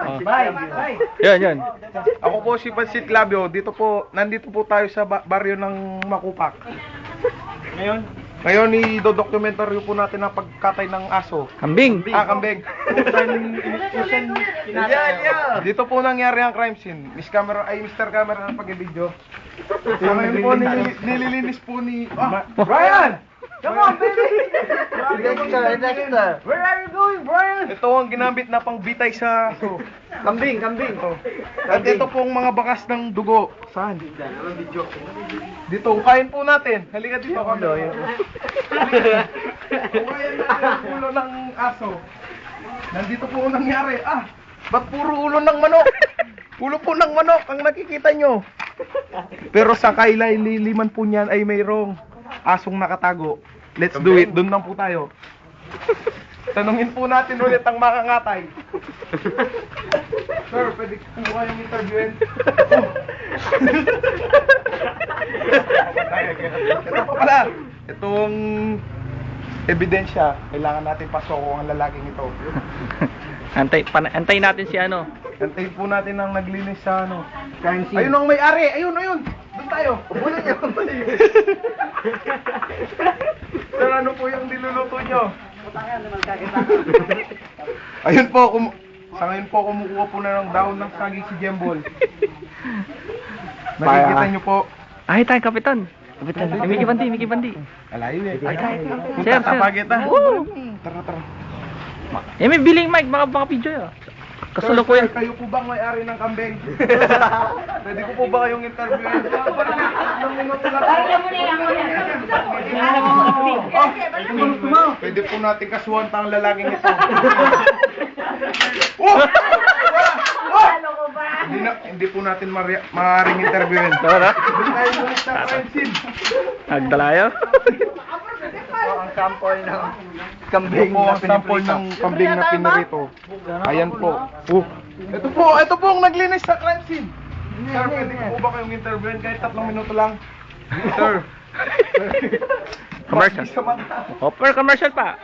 Oh. Bye. Yan. Ako po si Pansit Labio. Nandito po tayo sa baryo ng Makupak. Ngayon i-documentary po natin ang pagkatay ng aso. Kambing. Kambing. Dito po nangyari ang crime scene. Mr. Camera ng pag-video. Ngayon po nililinis po ni Brian! Come on, baby! Dexter. Where are you going, Brian? Ito ang ginamit na pangbitay sa aso. Kambing. At ito pong mga bakas ng dugo. Saan? Dito, ukayin po natin. Halika dito. Ukayin natin ang ulo ng aso. Nandito po ang nangyari. Ba't puro ulo ng manok? Ulo po ng manok ang nakikita nyo. Pero sa kailaliman po niyan ay mayroong asong nakatago. Let's do it. Doon lang po tayo. Tanungin po natin ulit ang makangatay. Sir, pwede po kayong interviewin? Ito pa pala. Itong ebidensya. Kailangan natin pasoko ang lalaking ito. Antay natin si ano. Antayin po natin ang naglinis sa ano. Crime scene. Ayun ang may-ari! Ayun! Doon tayo! Ubunin niyo! Sir, ano po yung niluluto nyo? Ayun po, sa ngayon po kumukuha po na ng daon ng saging si Jembol. Nakikita nyo po. Ay, tayo, Kapitan. Miki Bandi. Alayo eh. Sir. Tapa kita. Woo! Tara. May biling mic, baka video. Kasalukuyan. Sir, kayo po bang may-ari ng kambing? Pwede ko po ba kayong interviewin? Pwede po natin kasuhan pang lalaking ito. Hindi po natin maaaring interviewin. Nagdalayo. Ang sample ng Kambing ang sample ng kambing na pinarito. Ayan po. Ito po ang naglinis sa crime scene. Sir, pwede ko po ba kayong interviewin kahit 3 minuto lang? Sir. Commercial. Offer commercial pa.